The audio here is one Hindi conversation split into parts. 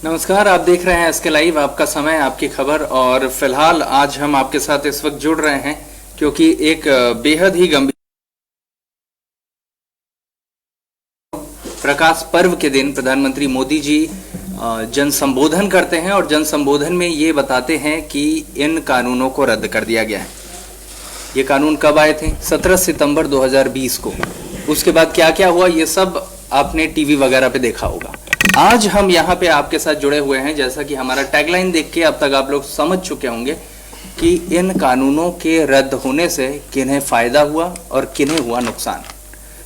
नमस्कार, आप देख रहे हैं एसके लाइव। आपका समय, आपकी खबर। और फिलहाल आज हम आपके साथ इस वक्त जुड़ रहे हैं क्योंकि एक बेहद ही गंभीर प्रकाश पर्व के दिन प्रधानमंत्री मोदी जी जन संबोधन करते हैं और जन संबोधन में ये बताते हैं कि इन कानूनों को रद्द कर दिया गया है। ये कानून कब आए थे? 17 सितंबर 2020 को। उसके बाद क्या क्या हुआ ये सब आपने टीवी वगैरह पे देखा होगा। आज हम यहाँ पे आपके साथ जुड़े हुए हैं, जैसा कि हमारा टैगलाइन देख के अब तक आप लोग समझ चुके होंगे कि इन कानूनों के रद्द होने से किन्हें फायदा हुआ और किन्हें हुआ नुकसान।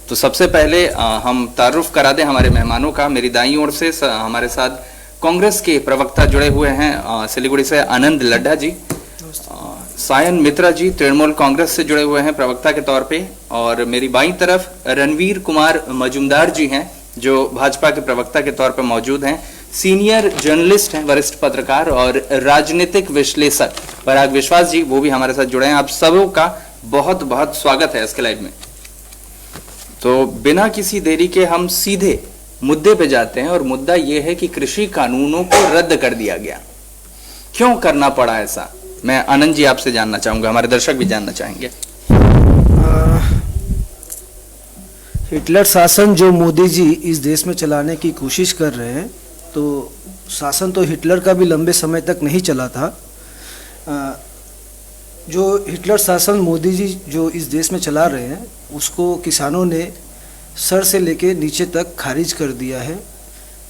तो सबसे पहले हम तारुफ करा दें हमारे मेहमानों का। मेरी दाईं ओर से हमारे साथ कांग्रेस के प्रवक्ता जुड़े हुए हैं, सिलीगुड़ी से आनंद लड्ढा जी, सायन मित्रा जी तृणमूल कांग्रेस से जुड़े हुए हैं प्रवक्ता के तौर पे, और मेरी बाईं तरफ रणवीर कुमार मजूमदार जी हैं जो भाजपा के प्रवक्ता के तौर पे मौजूद हैं। सीनियर जर्नलिस्ट हैं, वरिष्ठ पत्रकार और राजनीतिक विश्लेषक पराग विश्वास जी, वो भी हमारे साथ जुड़े हैं। आप सबों का बहुत बहुत स्वागत है इसके लाइव में। तो बिना किसी देरी के हम सीधे मुद्दे पे जाते हैं, और मुद्दा ये है कि कृषि कानूनों को रद्द कर दिया गया। क्यों करना पड़ा ऐसा? मैं आनंद जी आपसे जानना चाहूंगा, हमारे दर्शक भी जानना चाहेंगे। हिटलर शासन जो मोदी जी इस देश में चलाने की कोशिश कर रहे हैं, तो शासन तो हिटलर का भी लंबे समय तक नहीं चला था। जो हिटलर शासन मोदी जी जो इस देश में चला रहे हैं उसको किसानों ने सर से लेके नीचे तक खारिज कर दिया है।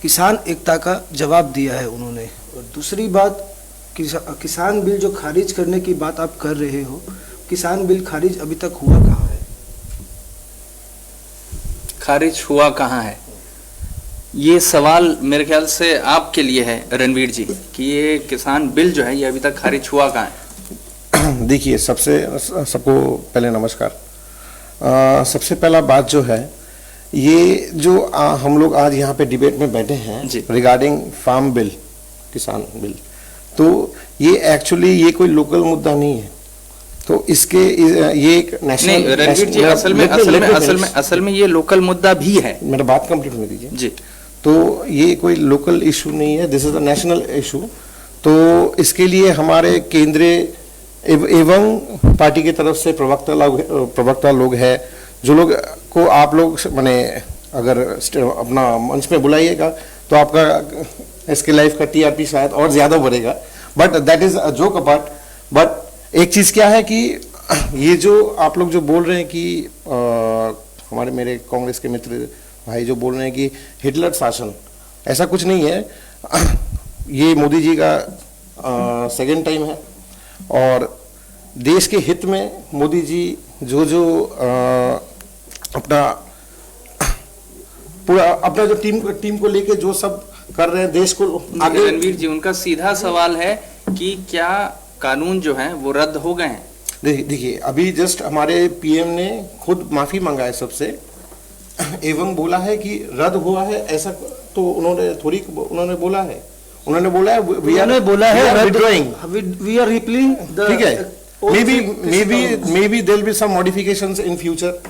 किसान एकता का जवाब दिया है उन्होंने। और दूसरी बात, किसान बिल जो खारिज करने की बात आप कर रहे हो, किसान बिल खारिज अभी तक हुआ कहाँ है? खारिज हुआ कहाँ है, ये सवाल मेरे ख्याल से आपके लिए है रणवीर जी, कि ये किसान बिल जो है ये अभी तक खारिज हुआ कहाँ है? देखिए, सबको पहले नमस्कार। सबसे पहला बात जो है, ये जो हम लोग आज यहाँ पे डिबेट में बैठे हैं रिगार्डिंग फार्म बिल, किसान बिल, तो ये एक्चुअली ये कोई लोकल मुद्दा नहीं है। तो इसके ये एक नेशनल, रणवीर जी, असल में ये लोकल मुद्दा भी है। मेरा बात कंप्लीट होने दीजिए जी। तो ये कोई लोकल इशू नहीं है, this is a national issue. तो इसके लिए हमारे केंद्रीय एवं पार्टी की तरफ से प्रवक्ता लोग हैं, जो लोग को आप लोग माने अगर अपना मंच में बुलाइएगा तो आपका इसके लाइफ का टीआरपी शायद और ज्यादा बढ़ेगा, but that is a joke apart. But एक चीज क्या है कि ये जो आप लोग जो बोल रहे हैं कि मेरे कांग्रेस के मित्र भाई जो बोल रहे हैं कि हिटलर शासन, ऐसा कुछ नहीं है। ये मोदी जी का सेकेंड टाइम है, और देश के हित में मोदी जी जो अपना जो टीम को लेके जो सब कर रहे हैं देश को आगे। रणवीर जी, उनका सीधा सवाल है कि क्या कानून जो हैं वो रद्द हो गए हैं? देखिए, अभी जस्ट हमारे पीएम ने खुद माफी मांगा है सबसे, एवं बोला है कि रद्द हुआ है, ऐसा तो उन्होंने बोला है वी आर रिपीलिंग, ठीक है। May be there will be some modifications in future.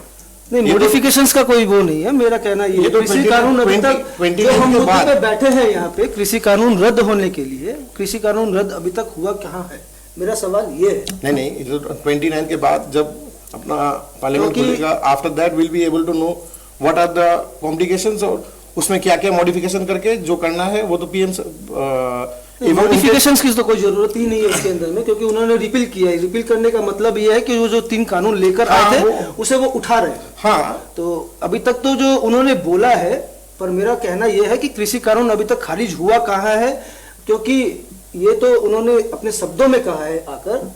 नहीं, मॉडिफिकेशंस का कोई वो नहीं है। मेरा कहना ये तो कृषि कानून अभी तक जो हम मुद्दे पे बैठे हैं यहाँ पे, कृषि कानून रद्द होने के लिए, कृषि कानून रद्द अभी तक हुआ कहाँ है? मेरा सवाल ये है। नहीं, 29 के बाद जब अपना पार्लियामेंट खुलेगा, after that will be able to know what are the complications, और उसमें क्या क्या मॉडिफिकेशन करके जो करना है वो तो पीएम। मॉडिफिकेशंस की तो कोई जरूरत ही नहीं है इसके अंदर में, क्योंकि उन्होंने रिपील किया है। रिपील करने का मतलब ये है कि वो जो 3 कानून लेकर आए थे उसे वो उठा रहे हैं। हाँ, तो अभी तक तो जो उन्होंने बोला है, पर मेरा कहना यह है कि कृषि कानून अभी तक खारिज हुआ कहाँ है, क्योंकि ये तो उन्होंने अपने शब्दों में कहा है आकर।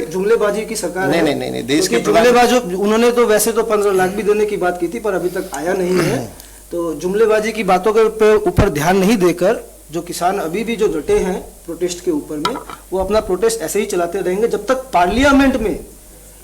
जुमलेबाजी की सरकार है। नहीं, देश के जुमलेबाज उन्होंने तो वैसे तो 15 लाख भी देने की बात की थी, पर अभी तक आया नहीं है। तो जुमलेबाजी की बातों के ऊपर ध्यान नहीं देकर जो किसान अभी भी जो डटे हैं प्रोटेस्ट के ऊपर में, वो अपना प्रोटेस्ट ऐसे ही चलाते रहेंगे जब तक पार्लियामेंट में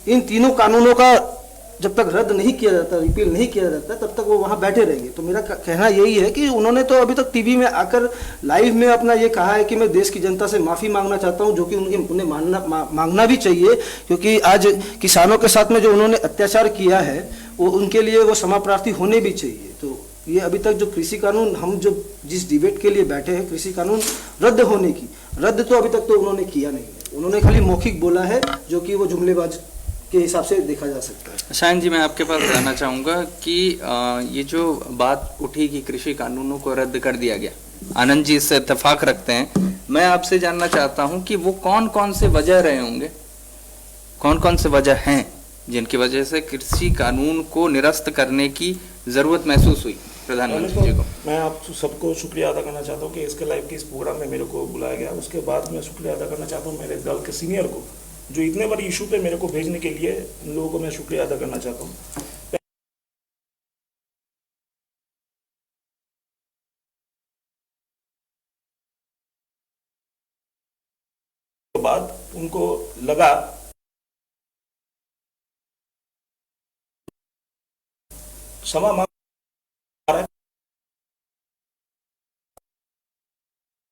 इन तीनों कानूनों का जब तक रद्द नहीं किया जाता, रिपील नहीं किया जाता, तब तक वो वहां बैठे रहेंगे। तो मेरा कहना यही है कि उन्होंने तो अभी तक टीवी में आकर लाइव में अपना ये कहा है कि मैं देश की जनता से माफी मांगना चाहता हूं, जो कि उन्हें मांगना भी चाहिए, क्योंकि आज किसानों के साथ में जो उन्होंने अत्याचार किया है वो उनके लिए वो क्षमा प्रार्थी होने भी चाहिए। तो ये अभी तक जो कृषि कानून हम जो जिस डिबेट के लिए बैठे हैं, कृषि कानून रद्द होने की, रद्द तो अभी तक तो उन्होंने किया नहीं है। उन्होंने खाली मौखिक बोला है, जो कि वो जुमलेबाज के हिसाब से देखा जा सकता है। शायन जी, मैं आपके पास जानना चाहूँगा कि ये जो बात उठी कि कृषि कानूनों को रद्द कर दिया गया, आनंद जी इससे इत्तेफाक रखते हैं। मैं आपसे जानना चाहता हूँ कि वो कौन कौन से वजह रहे होंगे, कौन कौन से वजह हैं जिनकी वजह से कृषि कानून को निरस्त करने की जरूरत महसूस हुई प्रधानमंत्री जी को? मैं आप सबको शुक्रिया अदा करना चाहता हूँ कि इसके लाइव के इस प्रोग्राम में मेरे को बुलाया गया। उसके बाद मैं शुक्रिया अदा करना चाहता हूँ मेरे दल के सीनियर को, जो इतने बड़ी इशू पे मेरे को भेजने के लिए, इन लोगों को मैं शुक्रिया अदा करना चाहता हूँ। बाद उनको लगा क्षमा मांग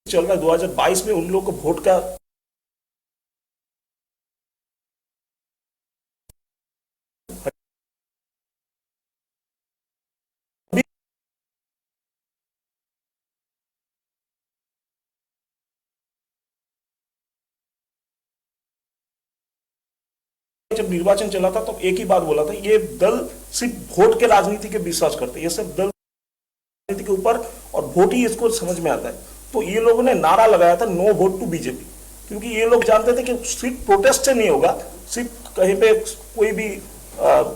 चल रहा है 2022 में, उन लोगों को वोट का जब निर्वाचन चला था तो एक ही बात बोला था, ये दल सिर्फ वोट के राजनीति के विश्वास करते हैं, ये सब दल राजनीति के ऊपर और वोट ही इसको समझ में आता है। तो ये लोगों ने नारा लगाया था नो वोट टू बीजेपी, क्योंकि ये लोग जानते थे कि सिर्फ प्रोटेस्ट से नहीं होगा, सिर्फ कहीं पे कोई भी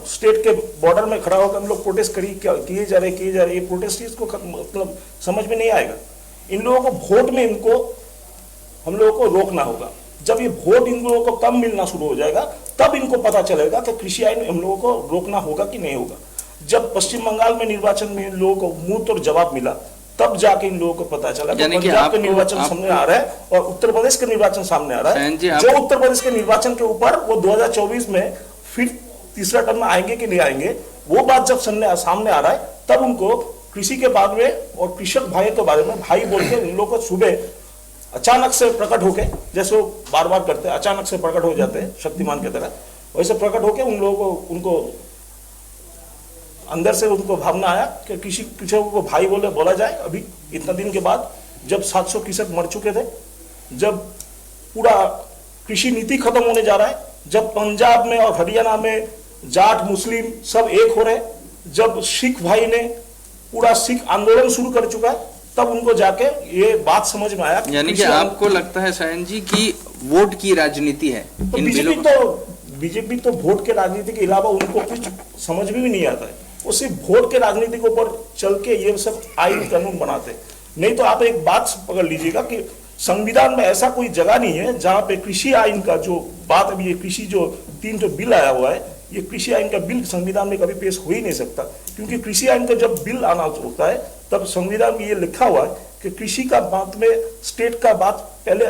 स्टेट के बॉर्डर में खड़ा होकर हम लोग प्रोटेस्ट किए जा रहे, ये प्रोटेस्ट इसको मतलब समझ में नहीं आएगा। इन लोगों को वोट में इनको हम लोगों को रोकना होगा। जब ये वोट इन लोगों को कम मिलना शुरू हो जाएगा, तब इनको पता चलेगा कि कृषि आइन हम लोगों को रोकना होगा कि नहीं होगा। जब पश्चिम बंगाल में निर्वाचन में इन लोगों को मुंह तोड़ जवाब मिला, तब जाके इन लोगों को पता चला कि पंजाब के निर्वाचन सामने आ रहा है और उत्तर प्रदेश के निर्वाचन सामने आ रहा है। जो उत्तर प्रदेश के निर्वाचन के ऊपर वो 2024 में फिर तीसरा टर्म में आएंगे कि नहीं आएंगे, वो बात जब सामने आ रहा है, तब उनको कृषि के बारे में और कृषक भाई के बारे में भाई बोल के इन लोगों को सुबह अचानक से प्रकट होके, जैसे वो बार बार करते हैं, अचानक से प्रकट हो जाते हैं शक्तिमान की तरह, वैसे प्रकट होके उन लोगों को, उनको अंदर से उनको भावना आया कि कृषकों को भाई बोला जाए। अभी इतना दिन के बाद, जब 700 कृषक मर चुके थे, जब पूरा कृषि नीति खत्म होने जा रहा है, जब पंजाब में और हरियाणा में जाट मुस्लिम सब एक हो रहे, जब सिख भाई ने पूरा सिख आंदोलन शुरू कर चुका है, तब उनको जाके ये बात समझ में आया। यानी कि आपको लगता है शायन जी कि वोट की राजनीति है? तो बीजेपी तो वोट के राजनीति के अलावा उनको कुछ समझ में भी नहीं आता है। वो सिर्फ वोट के राजनीति के ऊपर चल के ये सब आइन कानून बनाते। नहीं तो आप एक बात पकड़ लीजिएगा कि संविधान में ऐसा कोई जगह नहीं है जहां पे कृषि आइन का जो बात, अभी ये कृषि जो 3 जो बिल आया हुआ है, ये कृषि आइन का बिल संविधान में कभी पेश हो ही नहीं सकता, क्योंकि कृषि आइन का जब बिल आना होता है तब संविधान में ये लिखा हुआ है कि कृषि का बात में स्टेट का बात पहले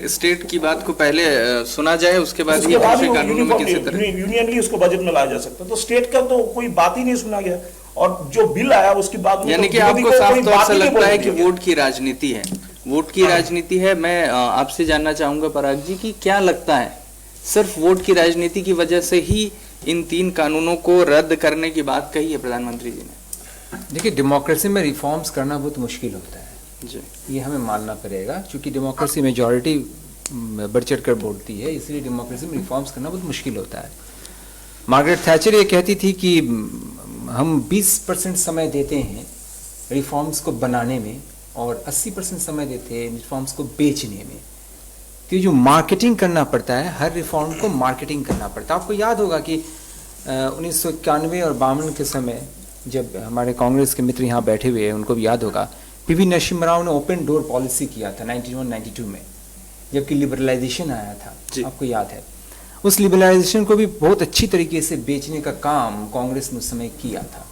स्टेट की बात को पहले सुना जाए, उसके बाद ये कृषि कानूनों में किसी तरह यूनियनली उसको बजट में लाया जा सकता है। तो स्टेट का तो कोई बात ही नहीं सुना गया, और जो बिल आया उसकी बात में, यानी कि आपको साफ तौर से लगता है कि वोट की राजनीति है, वोट की राजनीति है। मैं आपसे जानना चाहूंगा पराग जी कि क्या लगता है, सिर्फ वोट की राजनीति की वजह से ही इन 3 कानूनों को रद्द करने की बात कही है प्रधानमंत्री जी ने? देखिए, डेमोक्रेसी में रिफॉर्म्स करना बहुत मुश्किल होता है जी, ये हमें मानना पड़ेगा, क्योंकि डेमोक्रेसी मेजॉरिटी बढ़ चढ़ कर बोलती है, इसलिए डेमोक्रेसी में रिफॉर्म्स करना बहुत मुश्किल होता है। मार्गरेट थैचर ये कहती थी कि हम 20% समय देते हैं रिफॉर्म्स को बनाने में और 80% समय देते हैं रिफॉर्म्स को बेचने में। तो जो मार्केटिंग करना पड़ता है, हर रिफॉर्म को मार्केटिंग करना पड़ता है। आपको याद होगा कि 1991 और 52 के समय जब हमारे कांग्रेस के मित्र यहाँ बैठे हुए हैं, उनको भी याद होगा, पीवी नरसिम्हा राव ने ओपन डोर पॉलिसी किया था 91-92 में, जबकि लिबरलाइजेशन आया था, आपको याद है। उस लिबरलाइजेशन को भी बहुत अच्छी तरीके से बेचने का काम कांग्रेस ने उस समय किया था,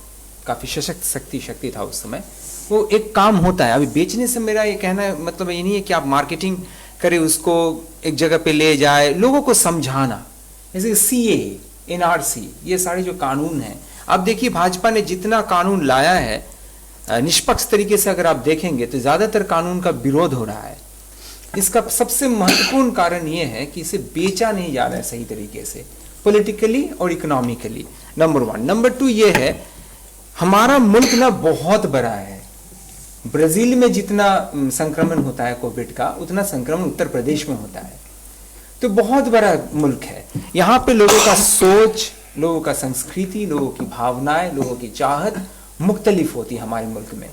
काफ़ी सशक्त शक्ति था उस समय। वो एक काम होता है। अभी बेचने से मेरा ये कहना मतलब ये नहीं है कि आप मार्केटिंग करें, उसको एक जगह पे ले जाए, लोगों को समझाना। जैसे CA, NRC, ये सारे जो कानून हैं, अब देखिए भाजपा ने जितना कानून लाया है, निष्पक्ष तरीके से अगर आप देखेंगे तो ज़्यादातर कानून का विरोध हो रहा है। इसका सबसे महत्वपूर्ण कारण ये है कि इसे बेचा नहीं जा रहा है सही तरीके से, पॉलिटिकली और इकोनॉमिकली, नंबर 1। नंबर 2 ये है, हमारा मुल्क ना बहुत बड़ा है। ब्राजील में जितना संक्रमण होता है कोविड का, उतना संक्रमण उत्तर प्रदेश में होता है। तो बहुत बड़ा मुल्क है। यहाँ पे लोगों का सोच, लोगों का संस्कृति, लोगों की भावनाएं, लोगों की चाहत मुख्तलिफ होती है हमारे मुल्क में।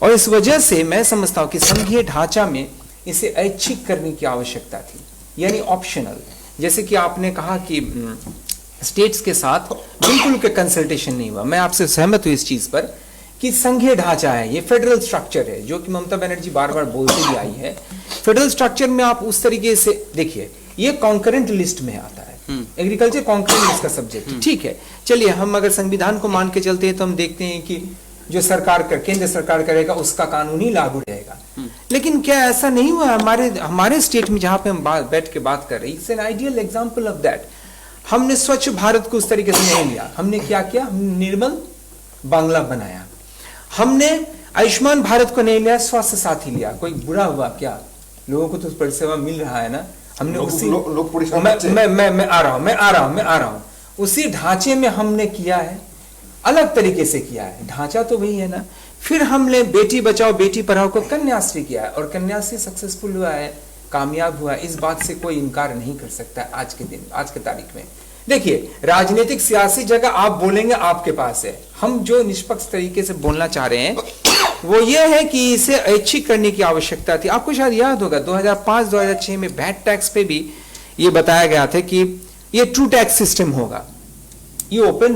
और इस वजह से मैं समझता हूँ कि संघीय ढांचा में इसे ऐच्छिक करने की आवश्यकता थी, यानी ऑप्शनल। जैसे कि आपने कहा कि स्टेट्स के साथ बिल्कुल के कंसल्टेशन नहीं हुआ। मैं आपसे सहमत हूँ इस चीज पर कि संघीय ढांचा है, ये फेडरल स्ट्रक्चर है, जो कि ममता बनर्जी बार बार बोलती भी आई है। फेडरल स्ट्रक्चर में आप उस तरीके से देखिए, ये कॉन्करेंट लिस्ट में आता है। एग्रीकल्चर कॉन्करेंट लिस्ट का सब्जेक्ट, ठीक है। चलिए हम अगर संविधान को मान के चलते हैं तो हम देखते हैं कि जो सरकार कर, केंद्र सरकार करेगा उसका कानून ही लागू रहेगा। लेकिन क्या ऐसा नहीं हुआ हमारे स्टेट में, जहां पे हम बैठ के बात कर रहे हैं? It's an ideal example of that. हमने स्वच्छ भारत को उस तरीके से नहीं लिया। हमने क्या किया? हमने निर्मल बांग्ला बनाया। हमने आयुष्मान भारत को नहीं लिया, स्वास्थ्य साथी लिया। कोई बुरा हुआ क्या? लोगों को तो परिसेवा मिल रहा है ना। हमने उसी मैं आ रहा हूं उसी ढांचे में हमने किया है, अलग तरीके से किया है। ढांचा तो वही है ना। फिर हमने बेटी बचाओ बेटी पढ़ाओ को कन्याश्री किया है, और कन्याश्री सक्सेसफुल हुआ है, कामयाब हुआ है। इस बात से कोई इनकार नहीं कर सकता आज के दिन, आज के तारीख में। देखिए, राजनीतिक सियासी जगह आप बोलेंगे आपके पास है। हम जो निष्पक्ष तरीके से बोलना चाह रहे हैं वो ये है कि इसे ऐच्छिक करने की आवश्यकता थी। आपको शायद याद होगा 2005-2006 में वैट टैक्स पे भी ये बताया गया था कि ये ट्रू टैक्स सिस्टम होगा। ये ओपन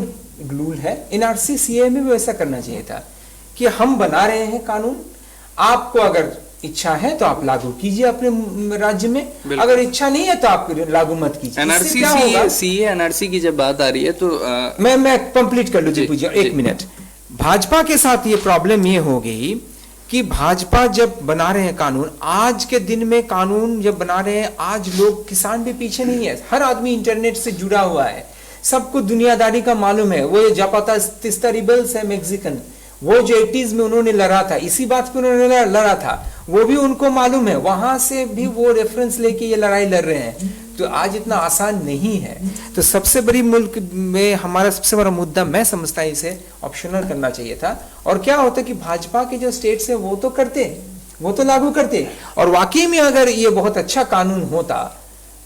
रूल है। एनआरसी सीए में भी वैसा करना चाहिए था कि हम बना रहे हैं कानून, आपको अगर इच्छा है तो आप लागू कीजिए अपने राज्य में, अगर इच्छा नहीं है तो आप लागू मत कीजिए। एनआरसी सीए एनआरसी की जब बात आ रही है तो मैं कंप्लीट कर लूँ जी, पूछिए एक मिनट। भाजपा के साथ ये प्रॉब्लम ये हो गई कि भाजपा जब बना रहे हैं कानून, आज के दिन में कानून जब बना रहे हैं, आज लोग, किसान भी पीछे नहीं है। हर आदमी इंटरनेट से जुड़ा हुआ है, सबको दुनियादारी का मालूम है। वो जापाता तिस्ता रिबेल्स है मैक्सिकन, वो जो 80s में उन्होंने लड़ा था, इसी बात पे उन्होंने लड़ा था, वो भी उनको मालूम है। वहां से भी वो रेफरेंस लेके ये लड़ाई लड़ रहे हैं। तो आज इतना आसान नहीं है। तो सबसे बड़ी मुल्क में हमारा सबसे बड़ा मुद्दा, मैं समझता हूं, इसे ऑप्शनल करना चाहिए था। और क्या होता कि भाजपा के जो स्टेट्स है वो तो करते, वो तो लागू करते। और वाकई में अगर ये बहुत अच्छा कानून होता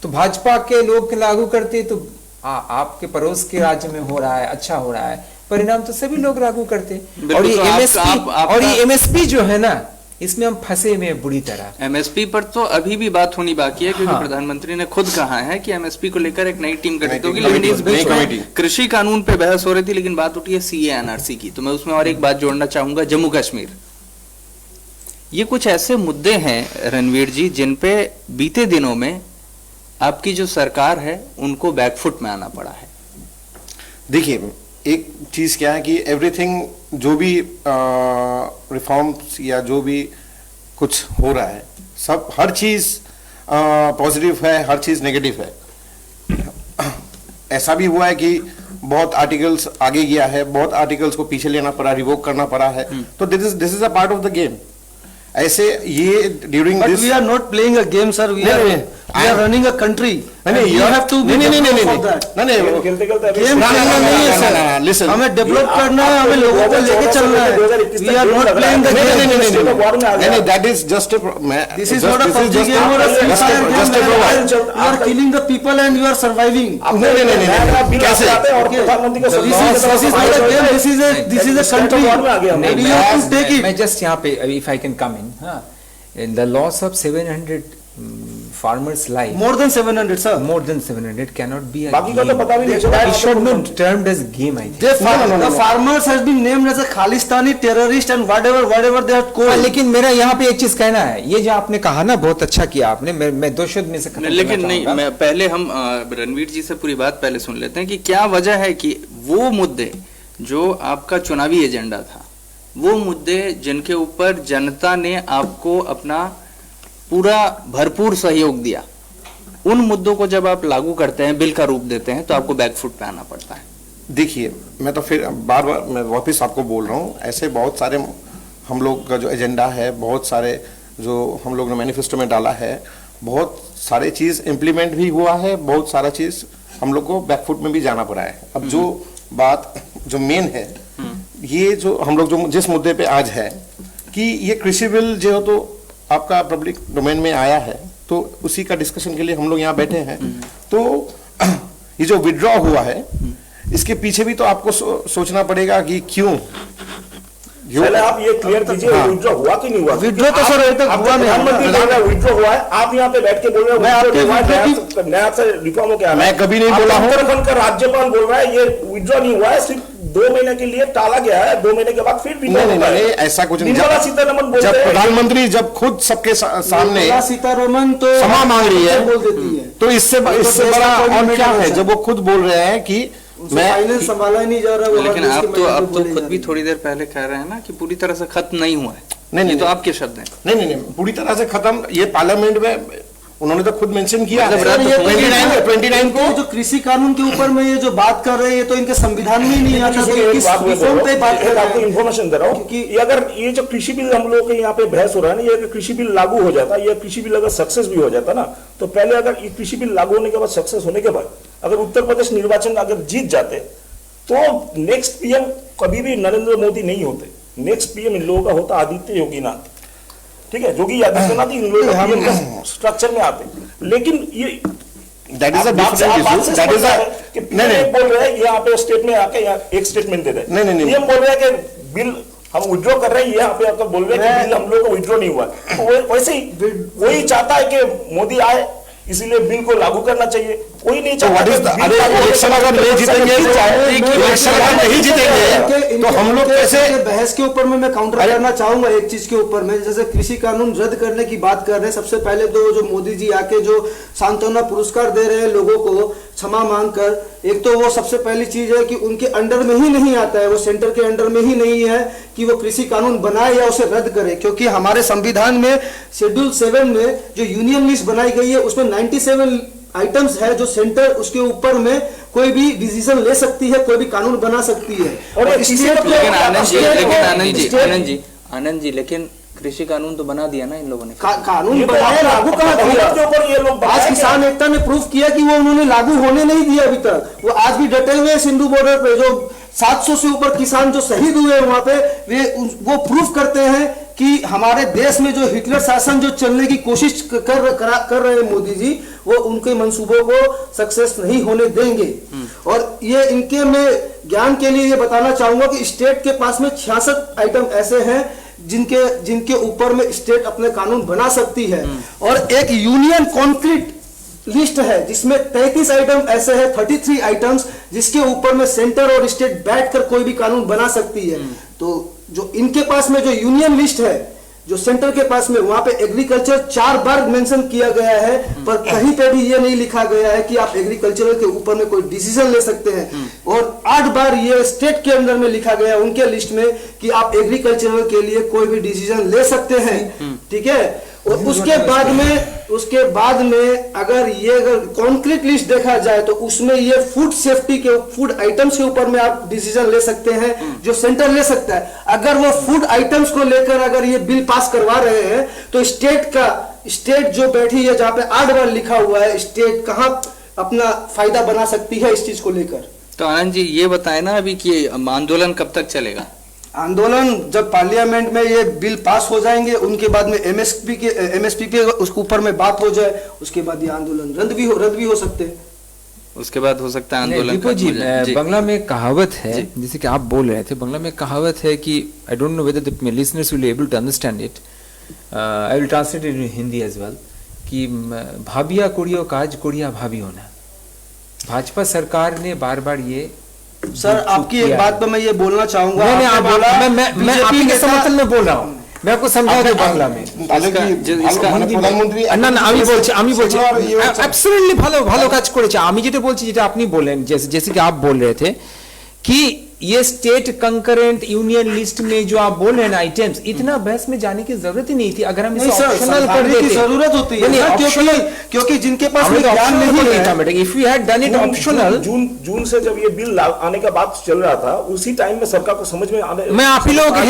तो भाजपा के लोग लागू करते, तो आपके पड़ोस के राज्य में हो रहा है, अच्छा हो रहा है, परिणाम तो सभी लोग लागू करते। और ये एमएसपी जो है ना, इसमें हम फंसे हुए हैं बुरी तरह। एमएसपी पर तो अभी भी बात होनी बाकी है, क्योंकि प्रधानमंत्री ने खुद कहा है कि एमएसपी को लेकर एक नई टीम गठित होगी। लेकिन इस बीच में कृषि कानून पे बहस हो रही थी, लेकिन बात उठी है सीए एनआरसी की। तो मैं उसमें और एक बात जोड़ना चाहूंगा, जम्मू कश्मीर। ये कुछ ऐसे मुद्दे हैं रणवीर जी, जिन पे बीते दिनों में आपकी जो सरकार है उनको बैकफुट में आना पड़ा है। देखिए, एक चीज क्या है कि एवरीथिंग, जो भी रिफॉर्म्स या जो भी कुछ हो रहा है, सब हर चीज पॉजिटिव है, हर चीज नेगेटिव है। ऐसा भी हुआ है कि बहुत आर्टिकल्स आगे गया है, बहुत आर्टिकल्स को पीछे लेना पड़ा, रिवोक करना पड़ा है। तो this is a part of the game. ऐसे ये during this, we are not playing a game sir, we are running a country. you have to be listen, हमें डेवलप करना है, हमें लोगों को लेके चलना है। We are not playing the game. That is just this is not a PUBG game और you are killing the people and you are surviving. कैसे? This is a country. मैं जस्ट यहाँ पे, if I can come in the loss of 700 farmers' life. More than 700, sir. More than 700 cannot be a बाकी का तो पता भी नहीं। It should not termed as game, I think. The farmers has been named as a Khalistani terrorist and whatever they are called. लेकिन मेरा यहाँ पे एक चीज कहना है, ये जो आपने कहा ना, बहुत अच्छा किया आपने। मैं दो शब्द में से खत्म करना चाहूंगा। लेकिन नहीं, मैं पहले हम रणवीर जी से पूरी बात पहले सुन लेते हैं कि क्या वजह है कि वो मुद्दे जो आपका चुनावी एजेंडा था, वो मुद्दे जिनके ऊपर जनता ने आपको अपना पूरा भरपूर सहयोग दिया, उन मुद्दों को जब आप लागू करते हैं, बिल का रूप देते हैं, तो आपको बैकफुट पे आना पड़ता है। देखिए, मैं तो फिर बार बार मैं वापस आपको बोल रहा हूँ, ऐसे बहुत सारे हम लोग का जो एजेंडा है, बहुत सारे जो हम लोग ने मैनिफेस्टो में डाला है, बहुत सारे चीज़ इम्प्लीमेंट भी हुआ है, बहुत सारा चीज़ हम लोग को बैकफुट में भी जाना पड़ा है। अब जो बात जो मेन है, ये जो हम लोग जो जिस मुद्दे पे आज है कि ये कृषि बिल जो है तो आपका पब्लिक डोमेन में आया है, तो उसी का डिस्कशन के लिए हम लोग यहाँ बैठे हैं। तो ये जो विड्रॉ हुआ है इसके पीछे भी तो आपको सोचना पड़ेगा कि क्यों पहले आप ये क्लियर कीजिए विड्रॉ हुआ कि नहीं हुआ। विड्रॉ तो सर अभी तक हुआ नहीं। प्रधानमंत्री बोल रहे हैं विड्रॉ हुआ है, आप यहाँ पे बैठ के बोल रहे हो मैं आपके नया से रिफॉर्म हो क्या। मैं कभी नहीं बोला हूँ। उत्तराखंड का राज्यपाल बोल रहा है ये विड्रॉ नहीं हुआ है, सिर्फ 2 महीने के लिए टाला गया है, 2 महीने के बाद फिर नहीं, ऐसा कुछ नहीं। निर्मला सीतारमण बोल जब रहे हैं प्रधानमंत्री जब खुद सबके सामने निर्मला सीतारमण तो क्षमा मांग रही है, बोल देती है, तो इससे बड़ा और क्या है जब वो खुद बोल रहे हैं कि मैं फाइनेंस संभाला ही नहीं जा रहा। वो लेकिन हर आप देश तो के अब मैंडेट तो बोले खुद जा भी रहे थोड़ी देर पहले कह रहे हैं ना कि पूरी तरह से खत्म नहीं हुआ है। नहीं, ये नहीं, तो नहीं। आपके शब्द हैं। नहीं, पूरी तरह से खत्म। ये पार्लियामेंट में उन्होंने तो खुद मेंशन किया है। मतलब हैं। 29 को जो कृषि कानून के ऊपर में ये जो बात कर रहे हैं ये तो इनके संविधान में ही नहीं आता। तो ये किस रिफॉर्म पे बात कर रहे आपको हैं? इन्फॉर्मेशन दे रहा हूँ कि ये अगर ये जो कृषि बिल हम लोग के यहाँ पे बहस हो रहा है ना, ये कृषि बिल लागू हो जाता, ये कृषि बिल अगर सक्सेस भी हो जाता ना, तो पहले अगर ये कृषि बिल लागू होने के बाद सक्सेस होने के बाद अगर उत्तर प्रदेश निर्वाचन अगर जीत जाते तो नेक्स्ट पीएम कभी भी नरेंद्र मोदी नहीं होते। नेक्स्ट पीएम इन लोगों का होता आदित्य योगीनाथ। ठीक है, योगी आदित्यनाथ इन लोगों का पीएम का स्ट्रक्चर में आते। लेकिन ये that is a different issue. That is a नहीं बोल रहे हैं यहाँ पे स्टेट में आके यहाँ एक स्टेटमेंट दे रहे हैं। नहीं। पीएम बोल रहे हैं कि बिल हम विड्रॉ कर रहे हैं, यहाँ पे आपको बोल रहे हैं कि बिल हम लोग का विड्रॉ नहीं हुआ। तो वैसे ही वही चाहता है कि मोदी आए, इसीलिए बिल को लागू करना चाहिए। कोई नहीं चाहता। अरे इलेक्शन अगर नहीं जीतेंगे, इलेक्शन अगर नहीं जीतेंगे तो हम लोग कैसे बहस के ऊपर में मैं काउंटर करना चाहूंगा एक चीज के ऊपर में। जैसे कृषि कानून रद्द करने की बात कर रहे हैं, सबसे पहले तो जो मोदी जी आके जो सांत्वना पुरस्कार दे रहे हैं लोगों को क्षमा मांग कर, एक तो वो सबसे पहली चीज है कि उनके अंडर में ही नहीं आता है, वो सेंटर के अंडर में ही नहीं है कि वो कृषि कानून बनाए या उसे रद्द करे। क्योंकि हमारे संविधान में शेड्यूल 7 में जो यूनियन लिस्ट बनाई गई है उसमें 97 आइटम्स है जो सेंटर उसके ऊपर में कोई भी डिसीजन ले सकती है, कोई भी कानून बना सकती है। और लेकिन आनंद जी लेकिन कृषि कानून तो बना दिया ना इन लोगों ने। कानून बनाया, लागू कहाँ किया? आज किसान एकता ने प्रूफ किया कि वो उन्होंने लागू होने नहीं दिया अभी तक। वो आज भी डटे हुए सिंधु बॉर्डर पे, जो 700 से ऊपर किसान जो शहीद हुए वहां पे, वो प्रूफ करते हैं कि हमारे देश में जो हिटलर शासन जो चलने की कोशिश कर रहे हैं मोदी जी, वो उनके मंसूबों को सक्सेस नहीं होने देंगे। और ये इनके मैं ज्ञान के लिए ये बताना चाहूंगा कि स्टेट के पास में 66 आइटम ऐसे हैं जिनके ऊपर में स्टेट अपने कानून बना सकती है। और एक यूनियन कॉन्क्रीट लिस्ट है जिसमें 33 आइटम ऐसे हैं, 33 आइटम्स जिसके ऊपर में सेंटर और स्टेट बैठकर कोई भी कानून बना सकती है। तो जो इनके पास में जो यूनियन लिस्ट है, जो सेंटर के पास में, वहां पे एग्रीकल्चर 4 बार मेंशन किया गया है, पर कहीं पे भी ये नहीं लिखा गया है कि आप एग्रीकल्चर के ऊपर में कोई डिसीजन ले सकते हैं। और 8 बार ये स्टेट के अंदर में लिखा गया है उनके लिस्ट में कि आप एग्रीकल्चर के लिए कोई भी डिसीजन ले सकते हैं। ठीक है, और उसके बाद में अगर कॉन्क्रीट लिस्ट देखा जाए तो उसमें ये फूड सेफ्टी के फूड आइटम्स के ऊपर में आप डिसीजन ले सकते हैं जो सेंटर ले सकता है। अगर वो फूड आइटम्स को लेकर अगर ये बिल पास करवा रहे हैं तो स्टेट जो बैठी है जहां पे 8 बार लिखा हुआ है, स्टेट कहां अपना फायदा बना सकती है इस चीज को लेकर। तो आनंद जी ये बताए ना अभी कि आंदोलन कब तक चलेगा? आंदोलन जब पार्लियामेंट में ये बिल पास हो जाएंगे, उनके बाद में एमएसपी के उसके ऊपर में बात हो जाए, उसके बाद ये आंदोलन रद्द भी हो सकते हैं। उसके बाद हो सकता है आंदोलन दीपू जी, बंगला में कहावत है, जैसे कि आप बोल रहे थे, बंगला में कहावत है कि I don't know whether the listeners will able to understand it, I will translate it in Hindi as well, कि भाबिया कुड़ियों काज कुड़िया भाभी होना। भाजपा सरकार ने बार बार ये सर आपकी एक बात पे मैं ये बोलना चाहूंगा, मैं आपके समर्थन में बोल रहा हूँ, मैं आपको समझा दूं बांग्ला में। প্রধানমন্ত্রী আমি বলছি অ্যাবসলিউটলি ভালো কাজ করেছে। আমি যেটা বলছি, যেটা আপনি বলেন, जैसे कि आप बोल रहे थे कि ये स्टेट कंकरेंट यूनियन लिस्ट में जो आप बोल रहे हैं आइटम्स, इतना बहस में जाने की जरूरत ही नहीं थी। अगर हम इसे ऑप्शनल कर देते, जरूरत होती है क्योंकि जिनके पास ज्ञान नहीं है, if we had done it optional. जून से जब ये बिल आने का बात चल रहा था, उसी टाइम में सरकार को समझ में आने, मैं आप ही लोगों के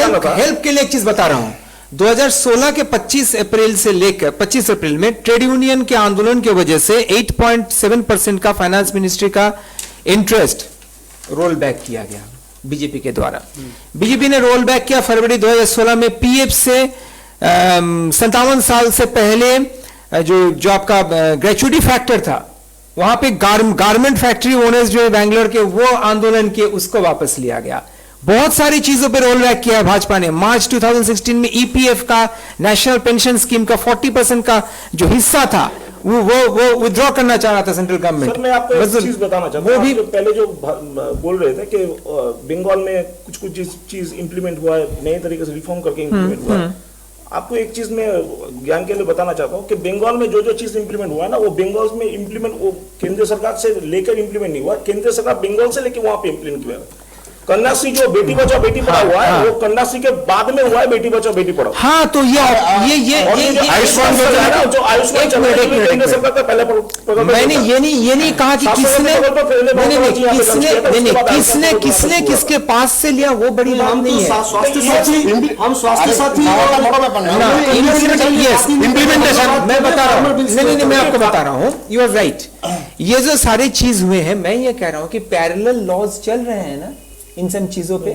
हेल्प के लिए एक चीज बता रहा हूँ। 2016 के 25 अप्रैल से लेकर 25 अप्रैल में ट्रेड यूनियन के आंदोलन की वजह से 8.7% का फाइनेंस मिनिस्ट्री का इंटरेस्ट रोल बैक किया गया। बीजेपी के द्वारा। बीजेपी ने रोल बैक किया फरवरी 2016 में पीएफ से 57 साल से पहले जो आपका ग्रेचुइटी फैक्टर था, वहां पे गारमेंट फैक्ट्री ओनर्स जो है बैंगलोर के, वो आंदोलन के उसको वापस लिया गया। बहुत सारी चीजों पे रोल बैक किया भाजपा ने। मार्च 2016 में ईपीएफ का, नेशनल पेंशन स्कीम का 40% का जो हिस्सा था वो विथड्रॉ करना चाह रहा था सेंट्रल गवर्नमेंट। सर मैं आपको एक चीज बताना चाहता हूं, वो भी पहले जो बोल रहे थे कि बंगाल में कुछ चीज इंप्लीमेंट हुआ है, नए तरीके से रिफॉर्म करके इंप्लीमेंट हुआ है। आपको एक चीज मैं ज्ञान के लिए बताना चाहता हूँ कि बंगाल में जो चीज इंप्लीमेंट हुआ है ना, वो बंगाल में इंप्लीमेंट वो केंद्र सरकार से लेकर इंप्लीमेंट नहीं हुआ, केंद्र सरकार बंगाल से लेकर वहां पे इंप्लीमेंट किया है। कन्याश्री जो बेटी बचाओ बेटी पढ़ाओ हुआ है, वो कन्याश्री के बाद में हुआ है बेटी बचाओ बेटी पढ़ाओ। हाँ, तो ये आयुष्मान जो आयुष्मान केंद्र सरकार का पहले मैंने ये नहीं कहा कि किसने किसके पास से लिया, वो बड़ी बात नहीं है। हम स्वास्थ्य साथी इम्प्लीमेंटेशन मैं बता रहा हूँ, नहीं मैं आपको बता रहा हूँ, यू आर राइट। ये जो सारे चीज हुए हैं, मैं ये कह रहा हूँ कि पैरेलल लॉज चल रहे हैं ना इन सब चीजों पे।